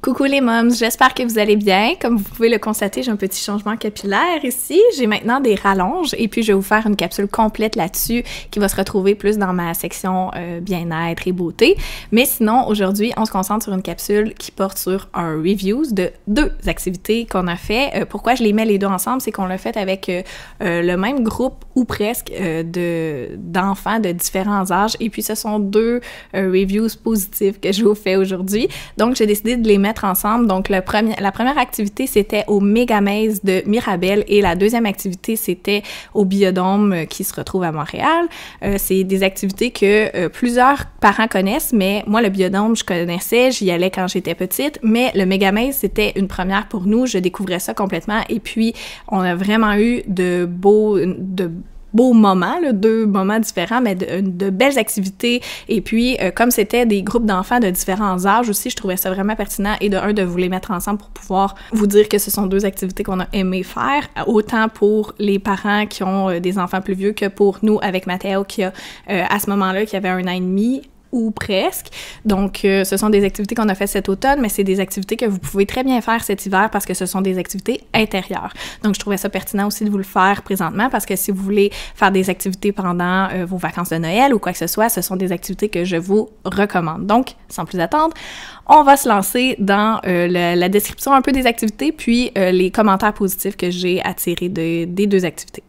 Coucou les moms, j'espère que vous allez bien. Comme vous pouvez le constater, j'ai un petit changement capillaire ici. J'ai maintenant des rallonges et puis je vais vous faire une capsule complète là-dessus qui va se retrouver plus dans ma section bien-être et beauté. Mais sinon, aujourd'hui, on se concentre sur une capsule qui porte sur un review de 2 activités qu'on a fait. Pourquoi je les mets les deux ensemble? C'est qu'on l'a fait avec le même groupe ou presque d'enfants de différents âges. Et puis, ce sont 2 reviews positifs que je vous fais aujourd'hui. Donc, j'ai décidé de les mettre ensemble. Donc, la première activité, c'était au Megamaze de Mirabel et la deuxième activité, c'était au Biodôme qui se retrouve à Montréal. C'est des activités que plusieurs parents connaissent, mais moi, le Biodôme, je connaissais, j'y allais quand j'étais petite, mais le Megamaze, c'était une première pour nous. Je découvrais ça complètement et puis, on a vraiment eu de beaux moments, là, 2 moments différents, mais de belles activités. Et puis, comme c'était des groupes d'enfants de différents âges aussi, je trouvais ça vraiment pertinent et de vous les mettre ensemble pour pouvoir vous dire que ce sont 2 activités qu'on a aimé faire, autant pour les parents qui ont des enfants plus vieux que pour nous avec Mathéo qui a, à ce moment-là, qui avait 1 an et demi, ou presque. Donc, ce sont des activités qu'on a faites cet automne, mais c'est des activités que vous pouvez très bien faire cet hiver parce que ce sont des activités intérieures. Donc, je trouvais ça pertinent aussi de vous le faire présentement parce que si vous voulez faire des activités pendant vos vacances de Noël ou quoi que ce soit, ce sont des activités que je vous recommande. Donc, sans plus attendre, on va se lancer dans la description un peu des activités puis les commentaires positifs que j'ai à tirer des 2 activités.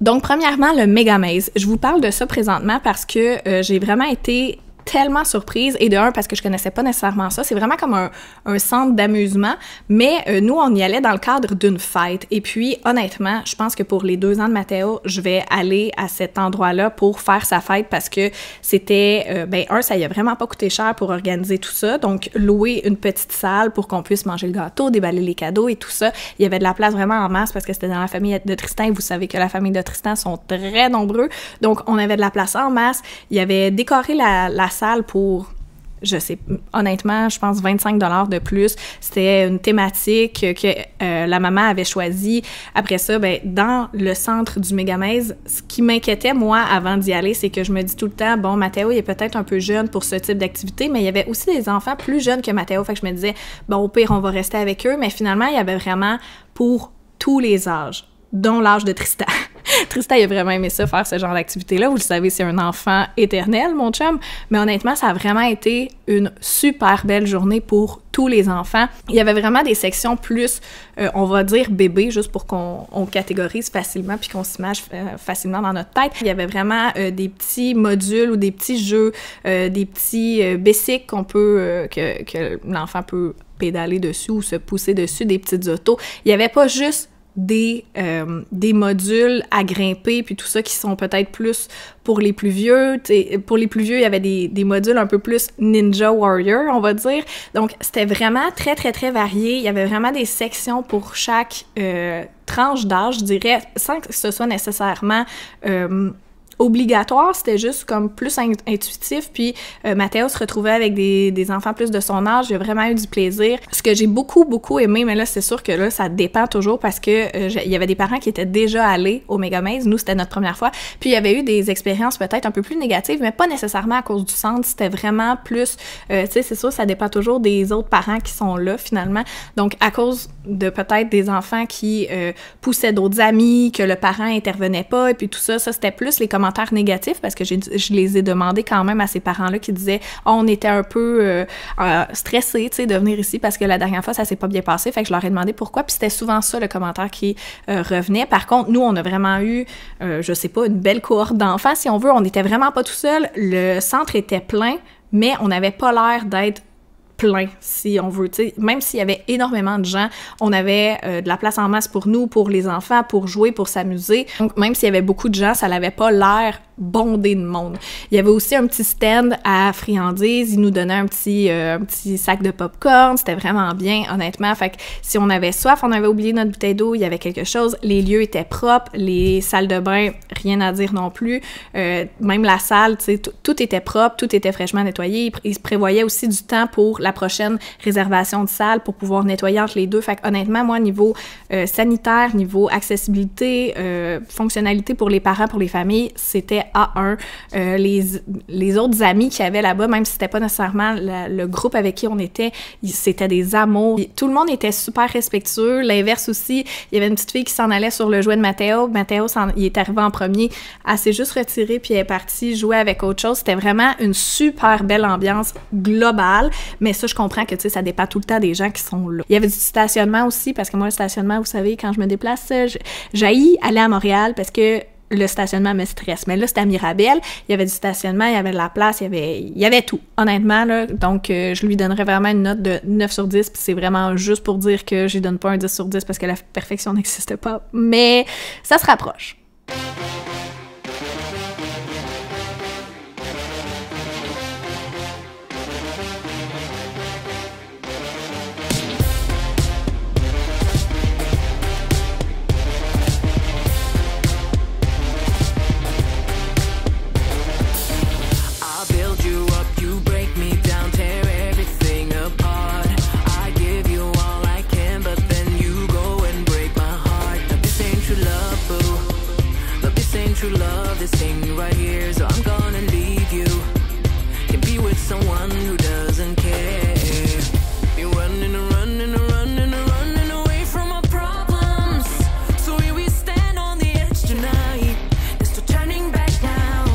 Donc, premièrement, le Megamaze. Je vous parle de ça présentement parce que j'ai vraiment été tellement surprise, et de un, parce que je connaissais pas nécessairement ça. C'est vraiment comme un centre d'amusement, mais nous, on y allait dans le cadre d'une fête. Et puis, honnêtement, je pense que pour les 2 ans de Mathéo, je vais aller à cet endroit-là pour faire sa fête parce que c'était, ça y a vraiment pas coûté cher pour organiser tout ça. Donc, louer une petite salle pour qu'on puisse manger le gâteau, déballer les cadeaux et tout ça. Il y avait de la place vraiment en masse parce que c'était dans la famille de Tristan et vous savez que la famille de Tristan sont très nombreux. Donc, on avait de la place en masse. Il y avait décoré la salle pour, je sais, honnêtement, je pense 25 $ de plus. C'était une thématique que la maman avait choisie. Après ça, dans le centre du Megamaze, ce qui m'inquiétait, moi, avant d'y aller, c'est que je me dis tout le temps, bon, Mathéo, il est peut-être un peu jeune pour ce type d'activité, mais il y avait aussi des enfants plus jeunes que Mathéo, fait que je me disais, bon, au pire, on va rester avec eux, mais finalement, il y avait vraiment pour tous les âges, dont l'âge de Tristan. Tristan, il a vraiment aimé ça, faire ce genre d'activité-là. Vous le savez, c'est un enfant éternel, mon chum. Mais honnêtement, ça a vraiment été une super belle journée pour tous les enfants. Il y avait vraiment des sections plus, on va dire, bébé, juste pour qu'on catégorise facilement puis qu'on s'image facilement dans notre tête. Il y avait vraiment des petits modules ou des petits jeux, des petits bicycles qu'on peut, que l'enfant peut pédaler dessus ou se pousser dessus, des petites autos. Il n'y avait pas juste des modules à grimper puis tout ça qui sont peut-être plus pour les plus vieux. Pour les plus vieux, il y avait des modules un peu plus Ninja Warrior, on va dire. Donc, c'était vraiment très, très, très varié. Il y avait vraiment des sections pour chaque tranche d'âge, je dirais, sans que ce soit nécessairement obligatoire, c'était juste comme plus intuitif, puis Mathéo se retrouvait avec des enfants plus de son âge, j'ai vraiment eu du plaisir. Ce que j'ai beaucoup aimé, mais là, c'est sûr que là, ça dépend toujours parce que il y avait des parents qui étaient déjà allés au Megamaze, nous, c'était notre première fois, puis il y avait eu des expériences peut-être un peu plus négatives, mais pas nécessairement à cause du centre, c'était vraiment plus, tu sais, c'est sûr, ça dépend toujours des autres parents qui sont là, finalement, donc à cause de peut-être des enfants qui poussaient d'autres amis, que le parent intervenait pas, et puis tout ça, c'était plus les commentaires négatifs, parce que je les ai demandé quand même à ces parents-là qui disaient « Oh, on était un peu stressés, tu sais, de venir ici, parce que la dernière fois, ça s'est pas bien passé. » Fait que je leur ai demandé pourquoi, puis c'était souvent ça, le commentaire qui revenait. Par contre, nous, on a vraiment eu, je sais pas, une belle cohorte d'enfants, si on veut. On était vraiment pas tout seul. Le centre était plein, mais on n'avait pas l'air d'être plein, si on veut, tu sais, même s'il y avait énormément de gens, on avait de la place en masse pour nous, pour les enfants, pour jouer, pour s'amuser. Donc, même s'il y avait beaucoup de gens, ça n'avait pas l'air bondé de monde. Il y avait aussi un petit stand à friandises, ils nous donnaient un petit sac de popcorn, c'était vraiment bien, honnêtement. Fait que si on avait soif, on avait oublié notre bouteille d'eau, il y avait quelque chose, les lieux étaient propres, les salles de bain, rien à dire non plus, même la salle, tu sais, tout était propre, tout était fraîchement nettoyé. Il se prévoyait aussi du temps pour la prochaine réservation de salle pour pouvoir nettoyer entre les deux. Fait que honnêtement, moi, niveau sanitaire, niveau accessibilité, fonctionnalité pour les parents, pour les familles, c'était A1. Les autres amis qu'il y avait là-bas, même si c'était pas nécessairement le groupe avec qui on était, c'était des amours. Tout le monde était super respectueux. L'inverse aussi, il y avait une petite fille qui s'en allait sur le jouet de Mathéo. Mathéo, il est arrivé en premier. Elle s'est juste retirée puis elle est partie jouer avec autre chose. C'était vraiment une super belle ambiance globale. Mais ça, je comprends que, tu sais, ça dépend tout le temps des gens qui sont là. Il y avait du stationnement aussi, parce que moi, le stationnement, vous savez, quand je me déplace, j'haïs aller à Montréal parce que le stationnement me stresse. Mais là, c'était à Mirabel, il y avait du stationnement, il y avait de la place, il y avait tout, honnêtement, là. Donc, je lui donnerais vraiment une note de 9 sur 10, puis c'est vraiment juste pour dire que je lui donne pas un 10 sur 10 parce que la perfection n'existe pas. Mais ça se rapproche. True love, this thing right here, so I'm gonna leave you. Can be with someone who doesn't care. You're running and running and running and running away from our problems. So here we stand on the edge tonight. There's no turning back now.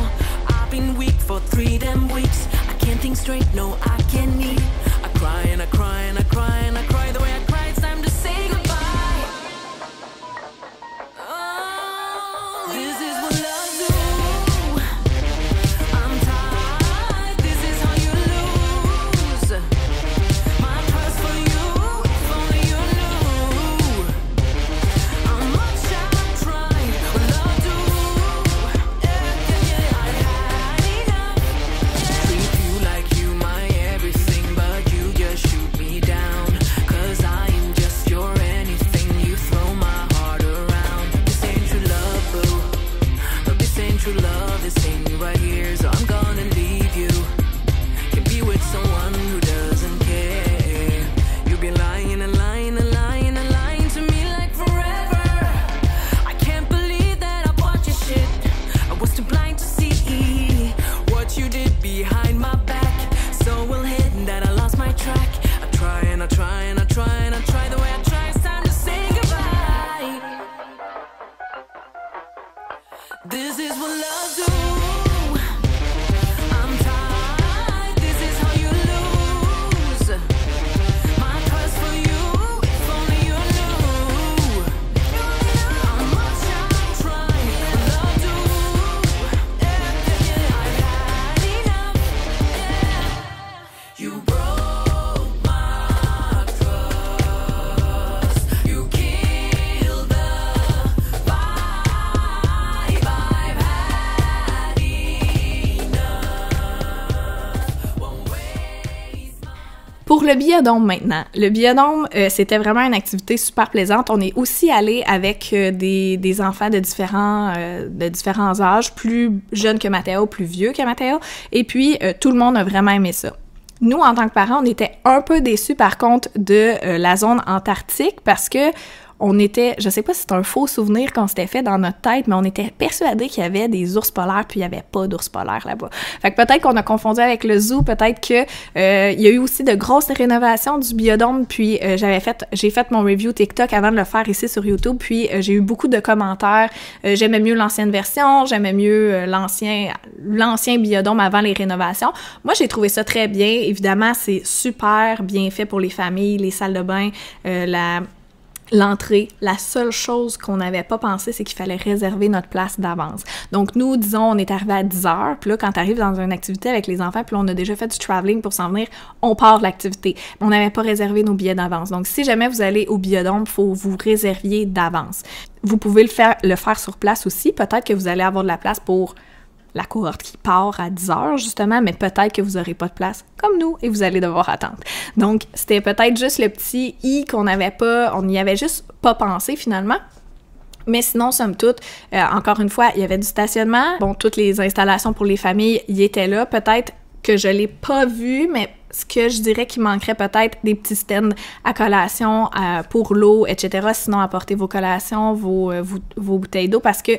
I've been weak for 3 damn weeks. I can't think straight, no, I can't eat. I cry and I cry and I cry and I cry. The way I cry, it's time to say goodbye. This is what love do. I'm tired, this is how you lose. My trust for you, if only you knew how much I've tried. What love do, yeah, I had enough. Treat you like you my everything, but you just shoot me down. 'Cause I am just your anything, you throw my heart around. This ain't true love, boo. This ain't true love, this thing right here, so I'm gonna leave you. Can be with someone who doesn't care. You've been lying and lying and lying and lying to me like forever. I can't believe that I bought your shit. I was too blind to see what you did behind my back. So well hidden that I lost my track. I try and I try and I try and I try. The way I try, it's time to say goodbye. This is what love do. I'm tired, this is how you lose. My trust for you, if only you knew how much I've tried. Love do, yeah, I've had enough. Yeah. You broke my trust. You killed the vibe. I've had enough. Won't waste my... Pour le biodôme maintenant. Le biodôme, c'était vraiment une activité super plaisante. On est aussi allé avec des enfants de différents âges, plus jeunes que Mathéo, plus vieux que Mathéo. Et puis, tout le monde a vraiment aimé ça. Nous, en tant que parents, on était un peu déçus par contre de la zone antarctique parce que on était, je sais pas si c'est un faux souvenir qu'on s'était fait dans notre tête, mais on était persuadés qu'il y avait des ours polaires, puis il y avait pas d'ours polaires là-bas. Fait que peut-être qu'on a confondu avec le zoo, peut-être que il y a eu aussi de grosses rénovations du biodôme, puis j'ai fait mon review TikTok avant de le faire ici sur YouTube, puis j'ai eu beaucoup de commentaires. J'aimais mieux l'ancienne version, j'aimais mieux l'ancien biodôme avant les rénovations. Moi, j'ai trouvé ça très bien. Évidemment, c'est super bien fait pour les familles, les salles de bain, l'entrée. La seule chose qu'on n'avait pas pensé, c'est qu'il fallait réserver notre place d'avance. Donc, nous, disons, on est arrivé à 10h, puis là, quand tu arrives dans une activité avec les enfants, puis là, on a déjà fait du traveling pour s'en venir, on part de l'activité. On n'avait pas réservé nos billets d'avance. Donc, si jamais vous allez au biodôme, il faut vous réserviez d'avance. Vous pouvez le faire sur place aussi. Peut-être que vous allez avoir de la place pour la cohorte qui part à 10h, justement, mais peut-être que vous n'aurez pas de place, comme nous, et vous allez devoir attendre. Donc, c'était peut-être juste le petit « i » on n'y avait juste pas pensé, finalement. Mais sinon, somme toute, encore une fois, il y avait du stationnement. Bon, toutes les installations pour les familles y étaient là. Peut-être que je l'ai pas vu, mais ce que je dirais qu'il manquerait peut-être des petits stands à collation pour l'eau, etc. Sinon, apportez vos collations, vos bouteilles d'eau, parce que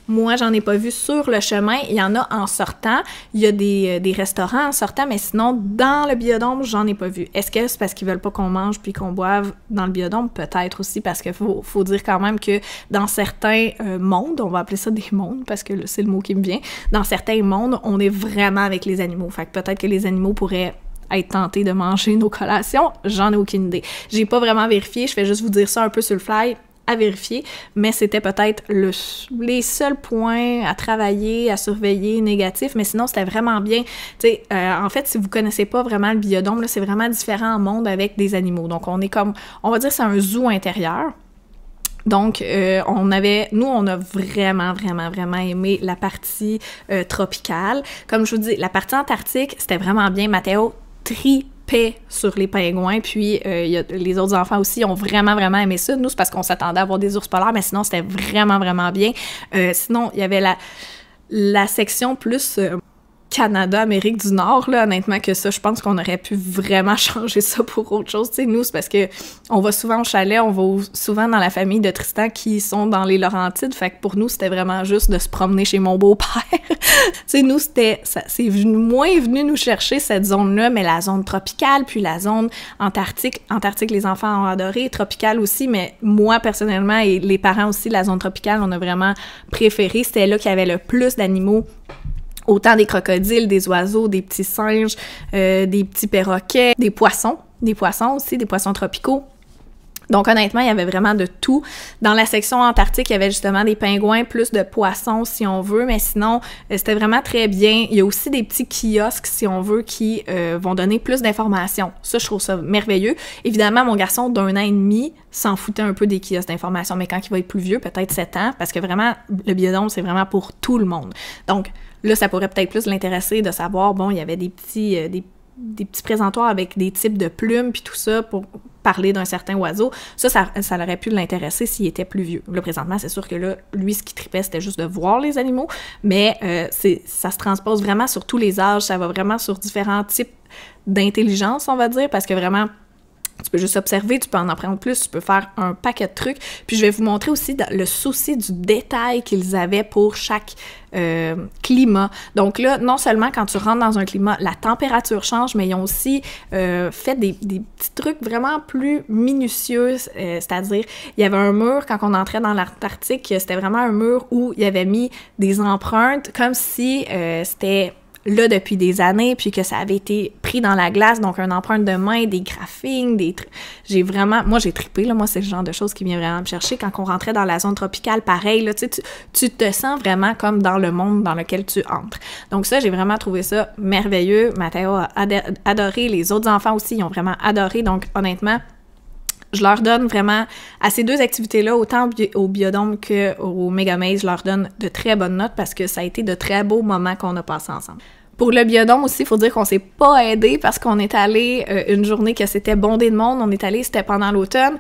moi, j'en ai pas vu sur le chemin. Il y en a en sortant. Il y a des restaurants en sortant, mais sinon, dans le biodôme, j'en ai pas vu. Est-ce que c'est parce qu'ils veulent pas qu'on mange puis qu'on boive dans le biodôme? Peut-être aussi, parce qu'il faut dire quand même que dans certains mondes, on va appeler ça des mondes, parce que c'est le mot qui me vient, dans certains mondes, on est vraiment avec les animaux. Fait que peut-être que les animaux pourraient être tentés de manger nos collations. J'en ai aucune idée. J'ai pas vraiment vérifié. Je vais juste vous dire ça un peu sur le fly, à vérifier, mais c'était peut-être les seuls points à travailler, à surveiller négatifs, mais sinon c'était vraiment bien. Tu sais, en fait, si vous connaissez pas vraiment le biodôme, là, c'est vraiment différent en monde avec des animaux. Donc on va dire c'est un zoo intérieur. Donc, on a vraiment, vraiment, vraiment aimé la partie tropicale. Comme je vous dis, la partie antarctique, c'était vraiment bien. Mathéo tripait sur les pingouins, puis les autres enfants aussi ont vraiment, vraiment aimé ça. Nous, c'est parce qu'on s'attendait à avoir des ours polaires, mais sinon, c'était vraiment, vraiment bien. Sinon, il y avait la section plus Canada, Amérique du Nord, là, honnêtement, que ça, je pense qu'on aurait pu vraiment changer ça pour autre chose. Tu sais, nous, c'est parce que on va souvent au chalet, on va souvent dans la famille de Tristan qui sont dans les Laurentides, fait que pour nous, c'était vraiment juste de se promener chez mon beau-père. Tu sais, nous, c'est moins venu nous chercher cette zone-là, mais la zone tropicale, puis la zone antarctique, les enfants ont adoré, tropicale aussi, mais moi, personnellement, et les parents aussi, la zone tropicale, on a vraiment préféré. C'était là qu'il y avait le plus d'animaux. Autant des crocodiles, des oiseaux, des petits singes, des petits perroquets, des poissons aussi, des poissons tropicaux. Donc honnêtement, il y avait vraiment de tout. Dans la section antarctique, il y avait justement des pingouins, plus de poissons si on veut, mais sinon, c'était vraiment très bien. Il y a aussi des petits kiosques, si on veut, qui vont donner plus d'informations. Ça, je trouve ça merveilleux. Évidemment, mon garçon d'1 an et demi s'en foutait un peu des kiosques d'informations, mais quand il va être plus vieux, peut-être 7 ans, parce que vraiment, le biodôme, c'est vraiment pour tout le monde. Donc là, ça pourrait peut-être plus l'intéresser de savoir, bon, il y avait des petits présentoirs avec des types de plumes puis tout ça pour parler d'un certain oiseau. Ça aurait pu l'intéresser s'il était plus vieux. Là, présentement, c'est sûr que là, lui, ce qui tripait, c'était juste de voir les animaux, mais ça se transpose vraiment sur tous les âges, ça va vraiment sur différents types d'intelligence, on va dire, parce que vraiment, tu peux juste observer, tu peux en apprendre plus, tu peux faire un paquet de trucs. Puis je vais vous montrer aussi le souci du détail qu'ils avaient pour chaque climat. Donc là, non seulement quand tu rentres dans un climat, la température change, mais ils ont aussi fait des petits trucs vraiment plus minutieux, c'est-à-dire, il y avait un mur, quand on entrait dans l'Antarctique, c'était vraiment un mur où il y avait mis des empreintes, comme si c'était là depuis des années, puis que ça avait été pris dans la glace, donc une empreinte de main, des graphings, moi j'ai trippé, là, moi c'est le genre de choses qui vient vraiment me chercher. Quand on rentrait dans la zone tropicale, pareil, là, tu te sens vraiment comme dans le monde dans lequel tu entres. Donc ça, j'ai vraiment trouvé ça merveilleux. Mathéo a adoré, les autres enfants aussi, ils ont vraiment adoré, donc honnêtement, je leur donne vraiment, à ces deux activités-là, autant au biodôme qu'au Megamaze, je leur donne de très bonnes notes parce que ça a été de très beaux moments qu'on a passés ensemble. Pour le biodôme aussi, il faut dire qu'on s'est pas aidé parce qu'on est allé une journée que c'était bondé de monde. On est allé, c'était pendant l'automne.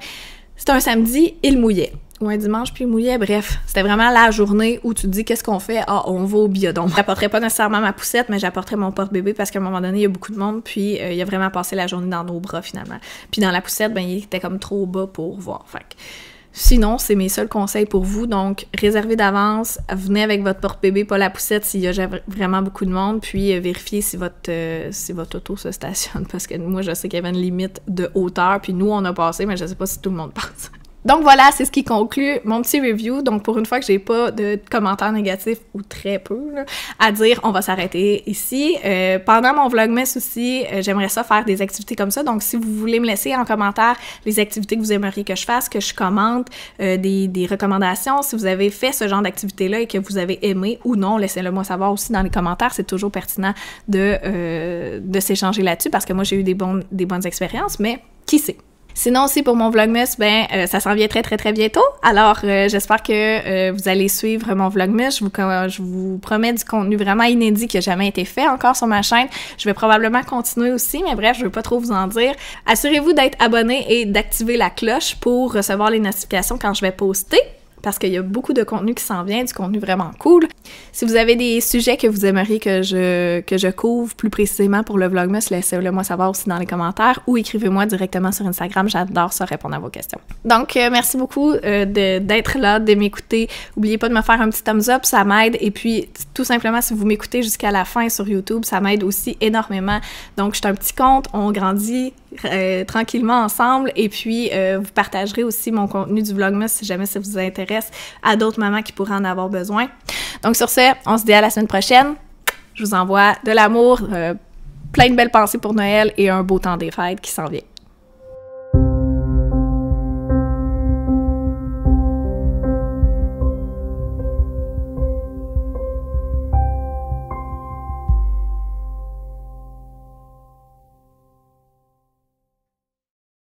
C'était un samedi, il mouillait. Ou un dimanche, puis il mouillait. Bref, c'était vraiment la journée où tu te dis qu'est-ce qu'on fait? Ah, on va au biodôme. J'apporterais pas nécessairement ma poussette, mais j'apporterais mon porte-bébé parce qu'à un moment donné, il y a beaucoup de monde, puis il a vraiment passé la journée dans nos bras finalement. Puis dans la poussette, ben il était comme trop bas pour voir. Fait que Sinon, c'est mes seuls conseils pour vous. Donc, réservez d'avance, venez avec votre porte-bébé, pas la poussette s'il y a vraiment beaucoup de monde, puis vérifiez si votre auto se stationne, parce que moi, je sais qu'il y avait une limite de hauteur, puis nous, on a passé, mais je sais pas si tout le monde passe. Donc voilà, c'est ce qui conclut mon petit review. Donc pour une fois que j'ai pas de commentaires négatifs, ou très peu, là, à dire, on va s'arrêter ici. Pendant mon vlogmas aussi, j'aimerais ça faire des activités comme ça. Donc si vous voulez me laisser en commentaire les activités que vous aimeriez que je fasse, que je commente, des recommandations, si vous avez fait ce genre d'activité-là et que vous avez aimé ou non, laissez-le moi savoir aussi dans les commentaires. C'est toujours pertinent de s'échanger là-dessus parce que moi j'ai eu des bonnes expériences, mais qui sait? Sinon aussi pour mon vlogmas, ça s'en vient très très très bientôt. Alors j'espère que vous allez suivre mon vlogmas. Je vous promets du contenu vraiment inédit qui n'a jamais été fait encore sur ma chaîne. Je vais probablement continuer aussi, mais bref, je ne veux pas trop vous en dire. Assurez-vous d'être abonné et d'activer la cloche pour recevoir les notifications quand je vais poster, parce qu'il y a beaucoup de contenu qui s'en vient, du contenu vraiment cool. Si vous avez des sujets que vous aimeriez que je couvre plus précisément pour le vlogmas, laissez-le moi savoir aussi dans les commentaires ou écrivez-moi directement sur Instagram. J'adore ça, répondre à vos questions. Donc, merci beaucoup d'être là, de m'écouter. N'oubliez pas de me faire un petit thumbs up, ça m'aide. Et puis, tout simplement, si vous m'écoutez jusqu'à la fin sur YouTube, ça m'aide aussi énormément. Donc, je suis un petit compte, on grandit tranquillement ensemble. Et puis, vous partagerez aussi mon contenu du vlogmas si jamais ça vous intéresse à d'autres mamans qui pourraient en avoir besoin. Donc sur ce, on se dit à la semaine prochaine. Je vous envoie de l'amour, plein de belles pensées pour Noël et un beau temps des fêtes qui s'en vient.